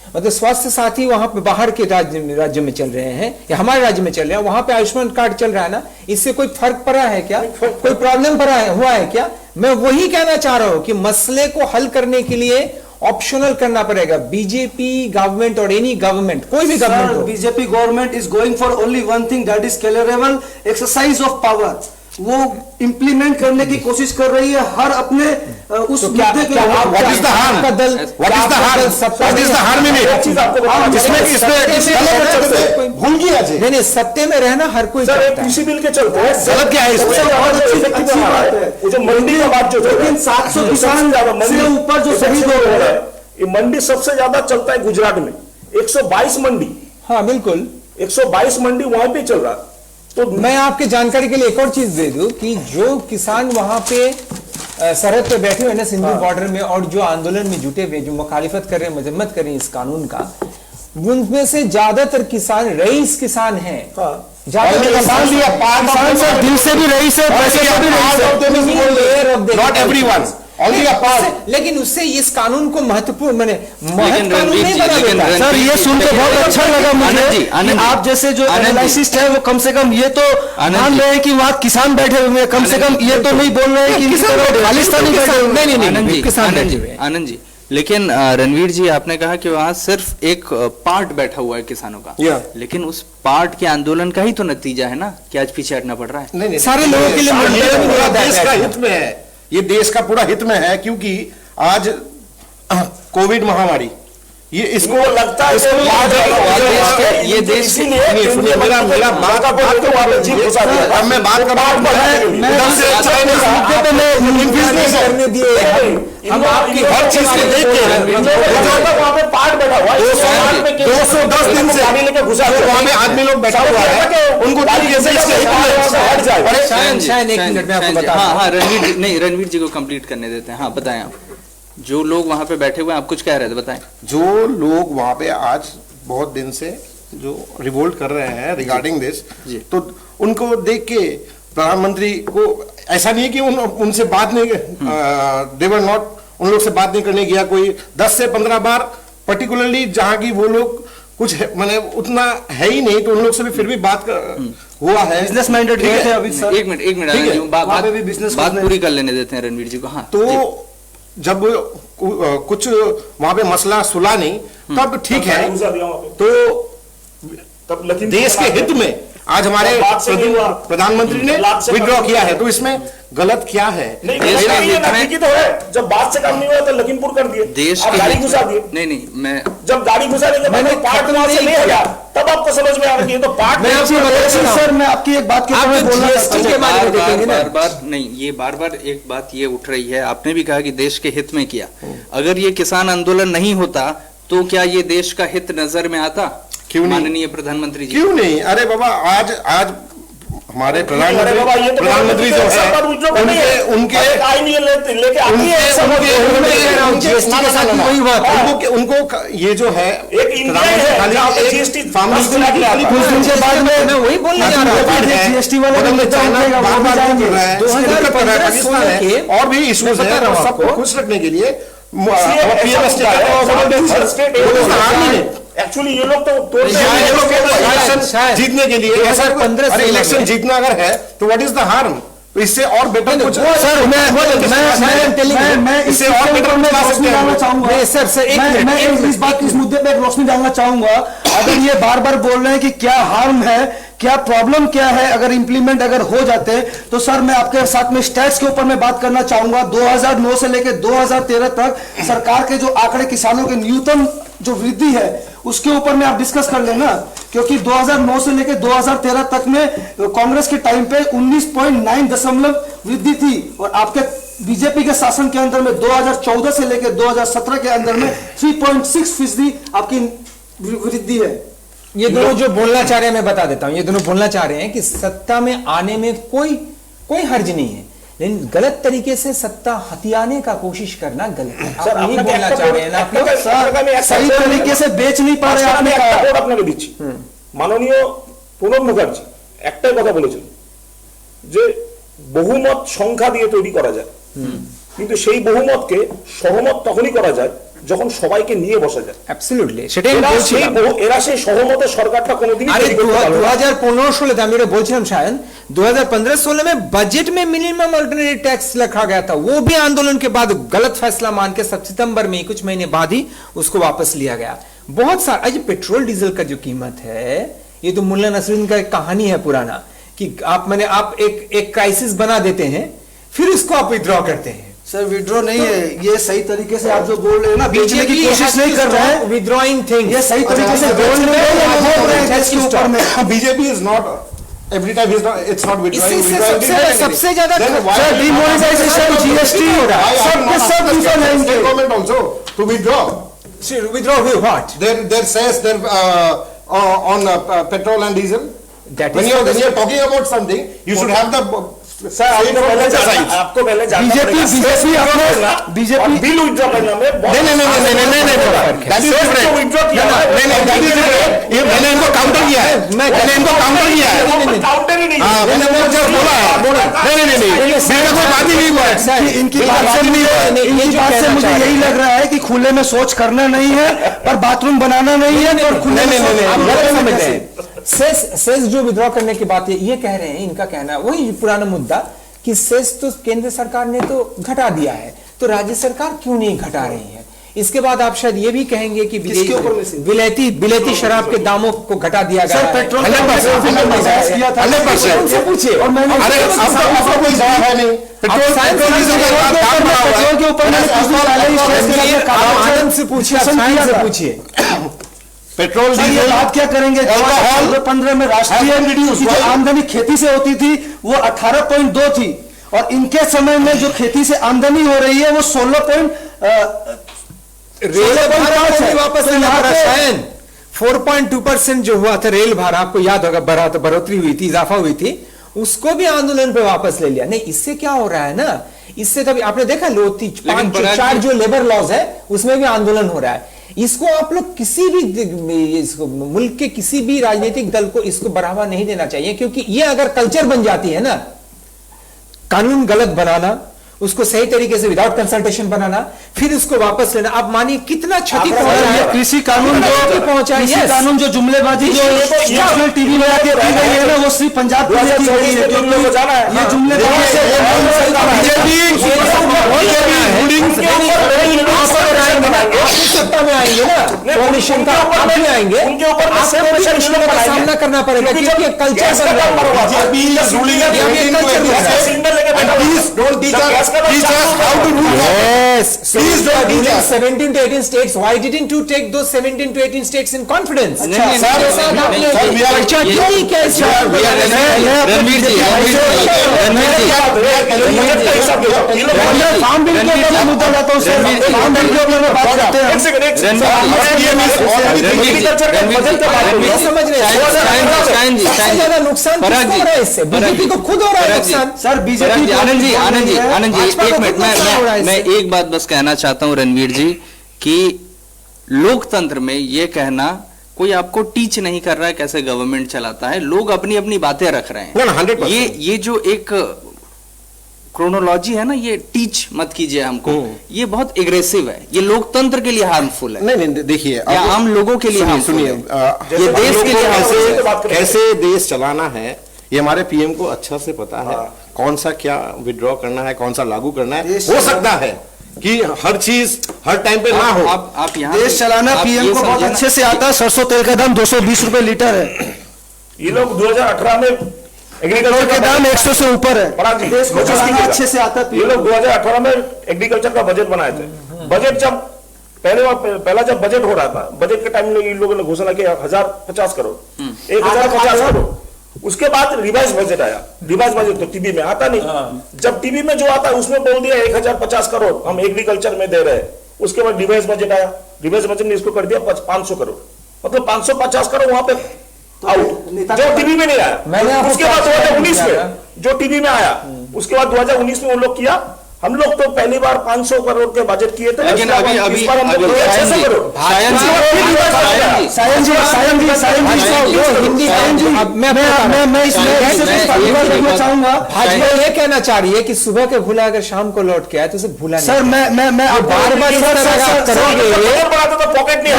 मतलब स्वास्थ्य साथी वहां पे बाहर के राज्य में चल रहे हैं या हमारे राज्य में चल रहे हैं, वहां पे आयुष्मान कार्ड चल रहा है ना, इससे कोई फर्क पड़ा है क्या? कोई प्रॉब्लम हुआ है क्या? मैं वही कहना चाह रहा हूं कि मसले को हल करने के लिए ऑप्शनल करना पड़ेगा। बीजेपी गवर्नमेंट और एनी गवर्नमेंट, कोई भी गवर्नमेंट हो, BJP government is going for only one thing, that is colourable exercise of power. वो इंप्लीमेंट करने की कोशिश कर रही है हर अपने उस मुद्दे के भूल गया नहीं सत्य में रहना हर कोई कृषि बिल के चलते हैं। गलत क्या है इसमें? अच्छी बात है जो मंडी का बात जो, लेकिन 700 किसान से ऊपर जो शहीद हो रहे हैं, ये मंडी सबसे ज्यादा चलता है गुजरात में, 122 मंडी। हाँ बिल्कुल, 122 मंडी वहां पे चल रहा है। तो मैं आपके जानकारी के लिए एक और चीज दे दूं कि जो किसान वहां पे सरहद पे बैठे हुए ना सिंधु बॉर्डर में, और जो आंदोलन में जुटे हुए, जो मुखालिफत कर रहे हैं, मजम्मत कर रहे हैं इस कानून का, उनमें से ज्यादातर किसान रईस किसान हैं। किसान दिल से भी रईस है, पैसे से भी रईस है, नॉट एवरीवन। लेकिन उससे इस कानून को महत्वपूर्ण मैंने सर ये सुन के बहुत अच्छा लगा मुझे। आप जैसे जो एनालिसिस्ट है वो कम से कम ये तो मान रहे हैं कि वहाँ किसान बैठे हुए हैं, कम से कम ये तो नहीं बोल रहे हैं कि खालिस्तानी बैठे हुए। नहीं आनंद जी, लेकिन रणवीर जी आपने कहा कि वहां सिर्फ एक पार्ट बैठा हुआ है किसानों का, लेकिन उस पार्ट के आंदोलन का ही तो नतीजा है ना कि आज पीछे हटना पड़ रहा है। सारे लोगों के लिए देश का हित में है, ये देश का पूरा हित में है, क्योंकि आज कोविड महामारी ये इसको लगता है ये देश सुनिए मेरा बात अब मैं बात कर रहा हम आपकी हर चीज को देख के वहां पे पार्ट बैठा हुआ है, 210 दिन से वहां पे आदमी लोग बैठा हुआ है, उनको रणवीर जी को कंप्लीट करने देते हैं। हाँ बताएं आप, जो लोग वहां पे बैठे हुए हैं, आप कुछ कह रहे थे, बताएं। जो लोग वहां पे आज बहुत दिन से जो रिवोल्ट कर रहे हैं रिगार्डिंग दिस, तो उनको देख के प्रधानमंत्री को ऐसा नहीं है कि उनसे बात नहीं, देवर नॉट, उन लोग से बात नहीं करने गया कोई 10 से 15 बार, पर्टिकुलरली जहां की वो लोग कुछ मैंने उतना है ही नहीं, तो उन लोग से भी फिर भी बात हुआ है। बिजनेस माइंडेड गए थे अभी सर। एक मिनट बात पूरी कर लेने देते हैं रणवीर जी को। हाँ, तो जब कुछ वहां पे मसला सुलझा नहीं, तब ठीक है, तो तब देश के हित में आज हमारे प्रधानमंत्री ने विड्रॉ किया है, तो इसमें गलत क्या है? तो है, जब बात से काम नहीं हुआ तो लखीमपुर कर दिए, देश की गाड़ी घुसा दिए। नहीं मैं जब गाड़ी घुसा देंगे पार्ट वहां से ले आया, तब आपको समझ में आ रही है। तो पार्ट सर मैं आपकी एक बात बार बार एक बात ये उठ रही है, आपने भी कहा कि देश के हित में किया। अगर ये किसान आंदोलन नहीं होता तो क्या ये देश का हित नजर में आता? क्यों नहीं माननीय प्रधानमंत्री जी? क्यों नहीं? अरे बाबा, आज हमारे प्रधानमंत्री जो है उनको ये जो है जीएसटी और भी इश्यूज है, सबको खुश रखने के लिए PMS एक्चुअली ये लोग तो इलेक्शन जीतने के लिए ऐसा 15 इलेक्शन जीतना अगर है तो व्हाट इज द हार्म? इससे और बेटर कुछ सर मैं इससे और बेटर में रोशनी डालना चाहूंगा सर मैं इस बात की इस मुद्दे पे एक रोशनी डालना चाहूंगा। अगर ये बार बार बोल रहे हैं कि क्या हार्म है, क्या प्रॉब्लम क्या है, अगर इंप्लीमेंट अगर हो जाते तो सर मैं आपके साथ में स्टैट्स के ऊपर मैं बात करना चाहूंगा। 2009 से लेकर 2013 तक सरकार के जो आंकड़े किसानों के न्यूनतम जो वृद्धि है उसके ऊपर में आप डिस्कस कर लेना, क्योंकि 2009 से लेकर 2013 तक में कांग्रेस के टाइम पे 19.9 वृद्धि थी और आपके बीजेपी के शासन के अंदर में 2014 से लेकर 2017 के अंदर में 3.6% आपकी वृद्धि है। ये दोनों जो बोलना चाह रहे हैं मैं बता देता हूं, ये दोनों बोलना चाह रहे हैं कि सत्ता में आने में कोई हर्ज नहीं है, लेकिन गलत तरीके से सत्ता हथियाने का कोशिश करना गलत है। सर आप यही बोलना चाह रहे हैं ना आप लोग? सही तरीके से बेच नहीं पा रहे आपने कहा। আপনাকে দিচ্ছি মাননীয় প্রণব মুখার্জি একটাই কথা বলেছিলেন যে বহুমত সংখ্যা দিয়ে তৈরি করা যায়, কিন্তু সেই বহুমতকে সহমত তখনই করা যায় যখন সবাইকে নিয়ে বসা যায়। অ্যাবসলিউটলি সেটাই আমি বলছিলাম। এরা সেই সহমতের সরকারটা কোনোদিনই अरे তৈরি করতে পারবে না। 2015-16 था मेरे बोलছিলাম शायद 2015-16 में बजट में मिनिमम ऑल्टरनेटिव टैक्स रखा गया था, वो भी आंदोलन के बाद गलत फैसला मान के सितंबर में कुछ महीने बाद ही उसको वापस लिया गया। बहुत सारा आज पेट्रोल डीजल का जो कीमत है, ये तो मुल्ला नसरुद्दीन का एक कहानी है पुराना कि आप एक क्राइसिस बना देते हैं फिर उसको आप विड्रॉ करते हैं। सर विड्रॉ नहीं है, ये सही तरीके से आप जो बोल रहे हैं ना, बेचने की कोशिश नहीं कर रहे हैं, विड्रॉइंग थिंग ये सही तरीके से बोल रहे हैं। BJP is not every time it's not withdrawing. सबसे ज्यादा सर डिमोनेटाइजेशन, जीएसटी सब government also to withdraw withdraw what? their cess on petrol and diesel. That when is you are talking about something, you should have the sir आपको पहले बीजेपी और बिल विड्रॉ करना में नहीं मैंने इनको काउंटर किया है, मैंने इनको काउंटर किया है, काउंटर ही नहीं मैंने बोला नहीं मेरे को बात ही नहीं हुआ है। इनकी बात से मुझे यही लग रहा है कि खुले में शौच करना नहीं है पर बाथरूम बनाना नहीं है, और खुले में सेस जो विड्रॉ करने की बात है ये कह रहे हैं, इनका कहना है वही पुराना मुद्दा कि सेस तो केंद्र सरकार ने तो घटा दिया है, तो राज्य सरकार क्यों नहीं घटा रही है। इसके बाद आप शायद ये भी कहेंगे कि बिलेती शराब के दामों को घटा दिया गया है। पेट्रोल पूछिए के ऊपर आनंद से पूछिए पेट्रोल डीजल बात क्या करेंगे। 2015 में राष्ट्रीय की जो आमदनी खेती से होती थी वो 18.2 थी और इनके समय में जो खेती से आमदनी हो रही है वो 4.2% जो हुआ था रेल भाड़ा, आपको याद होगा बढ़ोतरी हुई थी, इजाफा हुई थी, उसको भी आंदोलन पे वापस ले लिया। नहीं, इससे क्या हो रहा है ना, इससे तभी आपने देखा 4 जो लेबर लॉज है उसमें भी आंदोलन हो रहा है। इसको आप लोग किसी भी इसको मुल्क के किसी भी राजनीतिक दल को इसको बढ़ावा नहीं देना चाहिए, क्योंकि ये अगर कल्चर बन जाती है ना, कानून गलत बनाना, उसको सही तरीके से विदाउट कंसल्टेशन बनाना, फिर उसको वापस लेना, आप मानिए कितना क्षति पहुंचा है। कृषि कानून जो जुमलेबाजी जो नेशनल टीवी में आके की गई है ना, वो सिर्फ पंजाब के लिए की गई है, क्योंकि ये जुमलेबाजी सत्ता में आएंगे ना, कोalition का आप भी आएंगे, उनके ऊपर का सामना करना पड़ेगा, क्योंकि कल्चर बन रहा है। Teach us how to do that. Yes. Please don't teach us. 17 to 18 states. Why didn't you take those 17 to 18 states in confidence? नुकसान बीजेपी को खुद हो रहा है नुकसान। सर बीजेपी आनंद जी एक मिनट मैं एक बात बस कहना चाहता हूं रणवीर जी कि लोकतंत्र में ये कहना कोई आपको टीच नहीं कर रहा है कैसे गवर्नमेंट चलाता है, लोग अपनी अपनी बातें रख रहे हैं। ये जो एक क्रोनोलॉजी है ना, ये टीच मत कीजिए हमको, ये बहुत एग्रेसिव है, ये लोकतंत्र के लिए हार्मफुल है, नहीं देखिए, या आम लोगों के लिए harmful सुनिए, है। ये देश के लिए कैसे कैसे देश चलाना है, ये हमारे पीएम को अच्छा से पता है। कौन सा क्या विड्रॉ करना है, कौन सा लागू करना है। हो सकता है कि हर चीज हर टाइम पे ना हो। आप यहाँ देश चलाना पीएम को बहुत अच्छे से आता है। सरसों तेल का दाम 220 रुपए लीटर है, ये लोग 2018 में पेट्रोल एग्रीकल्चर के दाम 100 से ऊपर है। पराग जी, देश को नोटिस चलाना कीजिएगा। अच्छे से आता है ये पीएम लोग 2018 में एग्रीकल्चर का बजट बनाए थे। बजट जब पहला जब बजट हो रहा था, बजट के टाइम में इन लोगों ने घोषणा किया 1050 करोड़, 1050 करोड़। उसके बाद रिवाइज बजट आया। रिवाइज बजट तो टीवी में आता नहीं, जब टीवी में जो आता है उसमें बोल दिया 1050 करोड़ हम एग्रीकल्चर में दे रहे हैं। उसके बाद रिवाइज बजट आया, रिवाइज बजट ने इसको कर दिया 500 करोड़, मतलब 550 करोड़ वहां पे आउट, जो टीवी में नहीं आया। मैंने आपको उसके बाद 2019 क्या में जो टीवी में आया, उसके बाद 2019 में उन लोग किया। हम लोग तो पहली बार 500 करोड़ के बजट किए थे, लेकिन अभी इस बार हम लोग 600 करोड़। सायन जी, सायन जी हिंदी अब मैं इसमें देखना चाहूंगा। भाजपा ये कहना चाह रही है कि सुबह के भूला अगर शाम को लौट के आए तो उसे भूला नहीं। सर मैं आप बार-बार इस तरह आप करोगे। पॉकेट नहीं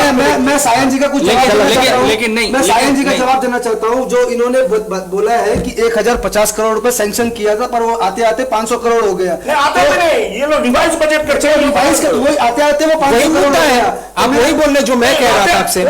मैं सायन जी का कुछ लेकिन- जवाब देना लेकिन- चाहता हूं। लेकिन नहीं, मैं सायन जी का नहीं। जवाब देना चाहता हूं। जो इन्होंने बोला है कि 1050 करोड़ रुपए सैंक्शन किया था, पर वो आते आते 500 करोड़ हो गया। आते नहीं, ये लोग रिवाइज बजट करते हैं। रिवाइज का वही आते आते वो 500 वही करोड़ मुद्दा हो है, गया। आप वही बोल रहे जो मैं कह रहा था आपसे।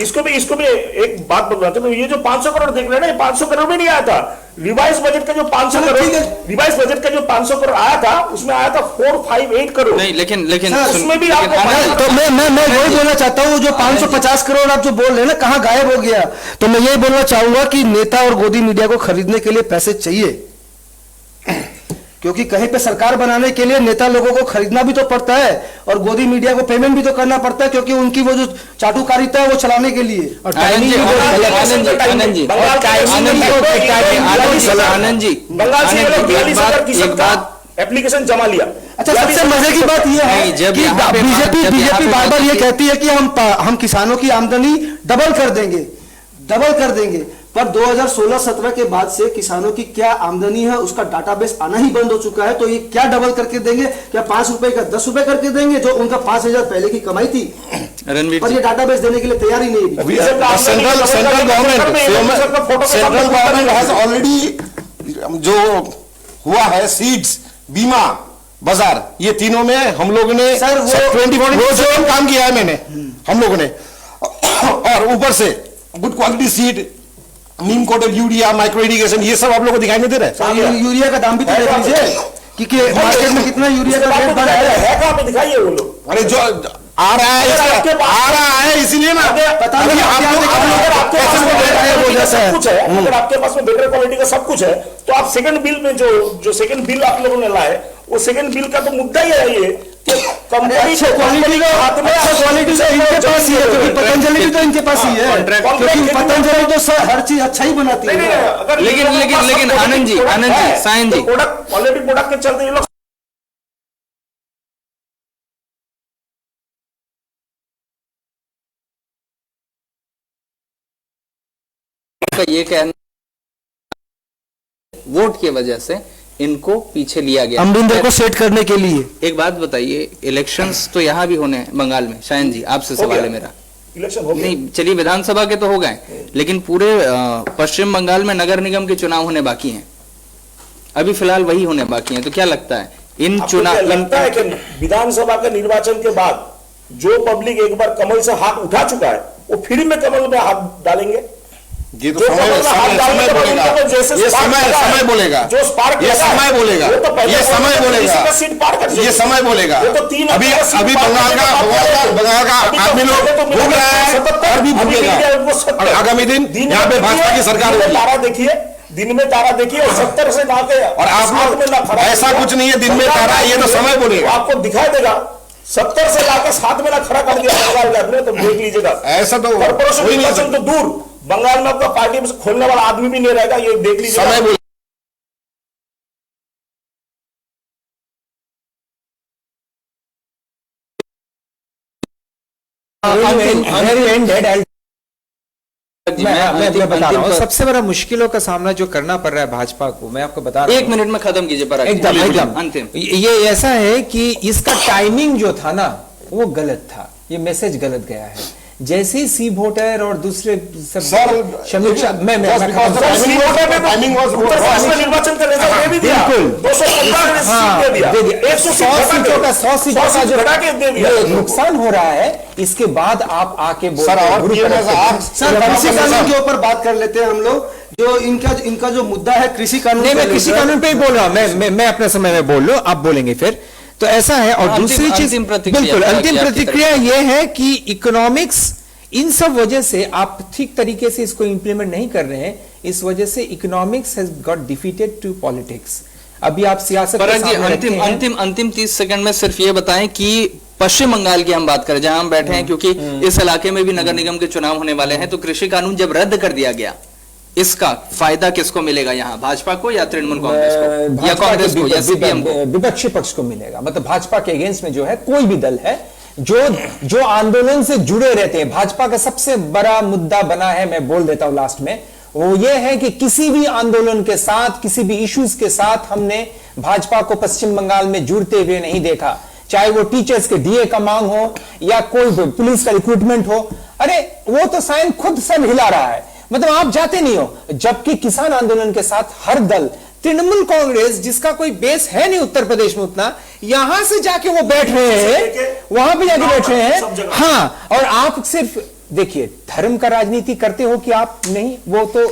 इसको भी एक बात बता तो ये जो 500 करोड़ देख रहे हैं ना, ये 500 करोड़ में नहीं आया था। रिवाइज बजट का जो 500 चलो करोड़, ठीक है। रिवाइज बजट का जो 500 करोड़ आया था, उसमें आया था 458 करोड़। नहीं, लेकिन सर, उसमें भी आपको तो मैं वही बोलना चाहता हूँ, जो 550 करोड़ आप जो बोल रहे हैं ना, कहाँ गायब हो गया। तो मैं यही बोलना चाहूंगा कि नेता और गोदी मीडिया को खरीदने के लिए पैसे चाहिए, क्योंकि कहीं पे सरकार बनाने के लिए नेता लोगों को खरीदना भी तो पड़ता है और गोदी मीडिया को पेमेंट भी तो करना पड़ता है, क्योंकि उनकी वो जो चाटुकारिता है वो चलाने के लिए। और टाइमिंग भी बहुत गलत है। आनंद जी, बंगाल के आनंद जी, बंगाल से ये लोग 42,000 एक किसान बात का एप्लीकेशन जमा लिया। अच्छा, सबसे मजे की बात यह है नहीं, जब कि यहाँ पे बीजेपी बार बार ये कहती है कि हम किसानों की आमदनी डबल कर देंगे, पर 2016-17 के बाद से किसानों की क्या आमदनी है उसका डाटाबेस आना ही बंद हो चुका है। तो ये क्या डबल करके देंगे? क्या 5 रुपए का 10 रुपए करके देंगे, जो उनका 5,000 पहले की कमाई थी? रणवीर पर जी, ये डाटाबेस देने के लिए तैयार ही नहीं है। सेंट्रल गवर्नमेंट हैज ऑलरेडी जो हुआ है सीड्स, बीमा, बाजार, ये तीनों में हम लोगों ने सर, वो जो काम किया है मैंने, हम लोगों ने, और ऊपर से गुड क्वालिटी सीड, नीम कोटेड यूरिया, माइक्रो इरिगेशन, ये सब आप लोगों को दिखाई नहीं दे रहा है। यूरिया का दाम भी तो देख लीजिए कि मार्केट में कितना यूरिया का रेट बढ़ा है। कहाँ पे दिखाइए वो लोग। अरे जो आ रहा है इसीलिए ना, पता नहीं आप लोग अगर आपके पास में हो जाता है। सब कुछ है, अगर आपके पास में बेटर क्वालिटी का सब कुछ है, तो आप सेकंड बिल में जो सेकंड बिल आप लोगों ने लाए, वो सेकंड बिल का तो मुद्दा ही है ये कि कंपनी अच्छे क्वालिटी का हाथ में तो इनके पास ही है, क्योंकि पतंजलि भी तो इनके पास ही है, क्योंकि पतंजलि तो सर हर चीज अच्छा ही बनाती नहीं, है। अगर लेकिन आनंद जी, सायन जी, प्रोडक्ट क्वालिटी प्रोडक्ट के चलते ये लोग का ये कहना वोट की वजह से इनको पीछे लिया गया। अमरिंदर को सेट करने के लिए। एक बात बताइए, इलेक्शंस तो यहाँ भी होने हैं बंगाल में। शायन जी, आपसे सवाल है मेरा। इलेक्शन हो गया। नहीं, चलिए विधानसभा के तो हो गए, लेकिन पूरे पश्चिम बंगाल में नगर निगम के चुनाव होने बाकी हैं। अभी फिलहाल वही होने बाकी हैं। तो क्या लगता है इन आपको क्या लगता है कि विधानसभा के निर्वाचन के बाद जो पब्लिक एक बार कमल से हाथ उठा चुका है, वो फिर में कमल में हाथ डालेंगे? ये तो जो कमल में हाथ डालने के बाद उनको जैसे ये spark लगा है, समय बोलेगा, जो spark ये लगा है, समय बोलेगा, वो तो पहले ये समय बोला था, बोलेगा, किसी का सीट पार कर ये दीजिए। समय बोलेगा। वो तो 3 अभी अप्रैल सीट अभी पार बंगाल करने का के बाद बंगाल का अभी तो आदमी लोग पहले तो भूख रहा है 77, और भी अभी भूखेगा। मिल गया उनको 70। और आगामी दिन यहाँ पे भाजपा की सरकार दिन में होगी। तारा देखिए, दिन में तारा देखिए, और 70 से ना के और आप लोग साथ में ना खड़ा ऐसा किया। कुछ नहीं है दिन में तारा, ये तो समय बोलेगा। वो आपको दिखाई देगा, 70 से लाके साथ में ना खड़ा कर दिया बंगाल का आदमी, तो देख लीजिएगा। ऐसा तो कॉर्पोरेशन हो ही नहीं निर्वाचन तो दूर, बंगाल में आपका पार्टी में से खोलने वाला आदमी भी नहीं रहेगा, ये देख लीजिएगा। समय बोले very ended, मैं बता रहा हूँ, सबसे बड़ा मुश्किलों का सामना जो करना पड़ रहा है भाजपा को, मैं आपको बता रहा हूँ। एक मिनट में खत्म कीजिए पर एकदम अंतिम। ये ऐसा है कि इसका टाइमिंग जो था ना वो गलत था, ये मैसेज गलत गया है। जैसे ही सी वोटर और दूसरे सब समीक्षा में निर्वाचन का रिजल्ट दे भी दिया, 215 सीट दे दिया, 100 सीटों का 100 सीटों का जो नुकसान हो रहा है, इसके बाद आप आके बोल रहे हैं। सर कृषि कानून के ऊपर बात कर लेते हैं हम लोग। जो इनका जो मुद्दा है कृषि कानून, मैं कृषि कानून पे ही बोल रहा हूँ, मैं अपने समय में बोल लो, आप बोलेंगे फिर। तो ऐसा है। और दूसरी चीज, बिल्कुल अंतिम प्रतिक्रिया यह है कि इकोनॉमिक्स, इन सब वजह से आप ठीक तरीके से इसको इंप्लीमेंट नहीं कर रहे हैं, इस वजह से economics has got defeated to politics. अभी आप सियासत अंतिम 30 सेकंड में सिर्फ ये बताएं कि पश्चिम बंगाल की हम बात करें, जहां हम बैठे हैं, क्योंकि इस इलाके में भी नगर निगम के चुनाव होने वाले हैं, तो कृषि कानून जब रद्द कर दिया गया, इसका फायदा किसको मिलेगा यहाँ? भाजपा को या तृणमूल कांग्रेस को या कांग्रेस को या सीपीएम को? विपक्षी पक्ष को मिलेगा। मतलब भाजपा के अगेंस्ट में जो है कोई भी दल है जो आंदोलन से जुड़े रहते हैं, भाजपा का सबसे बड़ा मुद्दा बना है, मैं बोल देता हूं लास्ट में, वो ये है कि किसी भी आंदोलन के साथ, किसी भी इश्यूज के साथ हमने भाजपा को पश्चिम बंगाल में जुड़ते हुए नहीं देखा। चाहे वो टीचर्स के डीए का मांग हो या कोई पुलिस का रिक्रूटमेंट हो, अरे वो तो साइन खुद सब हिला रहा है, मतलब आप जाते नहीं हो। जबकि किसान आंदोलन के साथ हर दल, तृणमूल कांग्रेस जिसका कोई बेस है नहीं उत्तर प्रदेश में उतना, यहां से जाके वो बैठ रहे हैं, वहां पे जाके बैठ रहे हैं। हाँ, और आप सिर्फ देखिए, धर्म का राजनीति करते हो कि आप नहीं, वो तो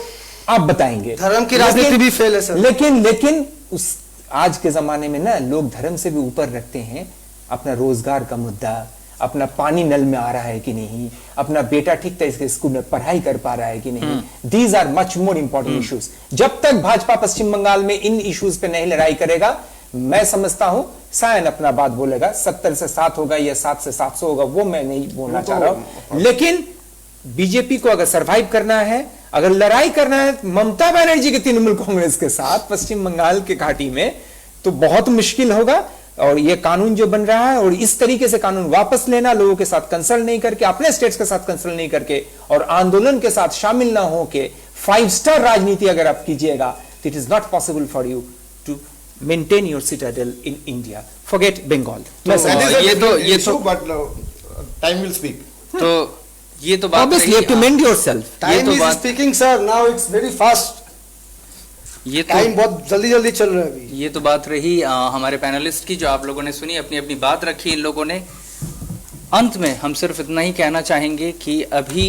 आप बताएंगे। धर्म की राजनीति भी फेल है सर। लेकिन उस आज के जमाने में ना लोग धर्म से भी ऊपर रखते हैं अपना रोजगार का मुद्दा, अपना पानी नल में आ रहा है कि नहीं, अपना बेटा ठीक तरह से स्कूल में पढ़ाई कर पा रहा है कि नहीं। These are much more important issues. जब तक भाजपा पश्चिम बंगाल में इन इश्यूज पे नहीं लड़ाई करेगा, मैं समझता हूं सायन अपना बात बोलेगा, 70 से 7 होगा या 7 से 700 होगा, वो मैं नहीं बोलना चाह रहा हूं। लेकिन बीजेपी को अगर सरवाइव करना है, अगर लड़ाई करना है ममता बनर्जी के तृणमूल कांग्रेस के साथ पश्चिम बंगाल के घाटी में, तो बहुत मुश्किल होगा। और ये कानून जो बन रहा है, और इस तरीके से कानून वापस लेना, लोगों के साथ कंसल्ट नहीं करके, अपने स्टेट्स के साथ कंसल्ट नहीं करके और आंदोलन के साथ शामिल ना हो के 5 स्टार राजनीति अगर आप कीजिएगा, it is not possible for you to maintain your citadel in India. Forget Bengal. Time will speak. तो ये तो बात obviously you have to mend yourself. Time is speaking sir, now it's very fast. ये तो टाइम बहुत जल्दी चल रहा है अभी। ये तो बात रही हमारे पैनलिस्ट की, जो आप लोगों ने सुनी, अपनी अपनी बात रखी इन लोगों ने। अंत में हम सिर्फ इतना ही कहना चाहेंगे कि अभी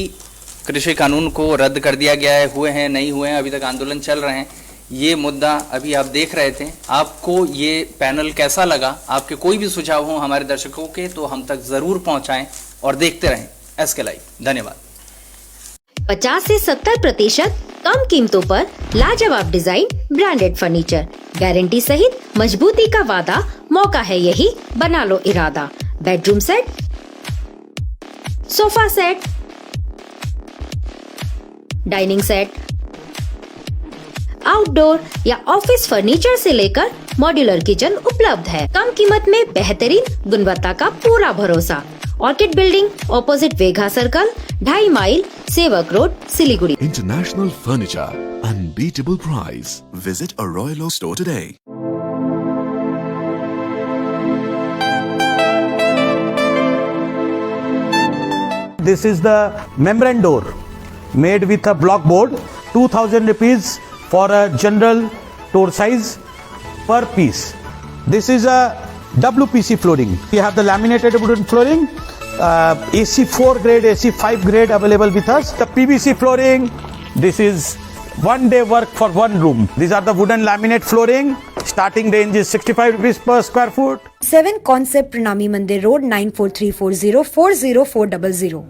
कृषि कानून को रद्द कर दिया गया है, हुए हैं नहीं हुए हैं, अभी तक आंदोलन चल रहे हैं। ये मुद्दा अभी आप देख रहे थे। आपको ये पैनल कैसा लगा? आपके कोई भी सुझाव हो हमारे दर्शकों के, तो हम तक जरूर पहुंचाएं और देखते रहें SK लाइव। धन्यवाद। 50 से 70% कम कीमतों पर लाजवाब डिजाइन, ब्रांडेड फर्नीचर, गारंटी सहित मजबूती का वादा, मौका है यही, बना लो इरादा। Bedroom set, sofa set, dining set, outdoor या ऑफिस फर्नीचर से लेकर मॉड्यूलर किचन उपलब्ध है। कम कीमत में बेहतरीन गुणवत्ता का पूरा भरोसा। Orchid building, opposite Vega circle, 2.5 mile, Sevoke road, Siliguri. International Furniture, unbeatable price. Visit a Royal Oak store today. This is the membrane door made with a block board, 2000 rupees for a general door size per piece. This is a WPC flooring. We have the laminated wooden flooring, AC4 grade, AC5 grade available with us. The PVC flooring, this is one day work for one room. These are the wooden laminate flooring. Starting range is 65 rupees per square foot. 7 Concept Pranami Mandir Road, 94340 40400.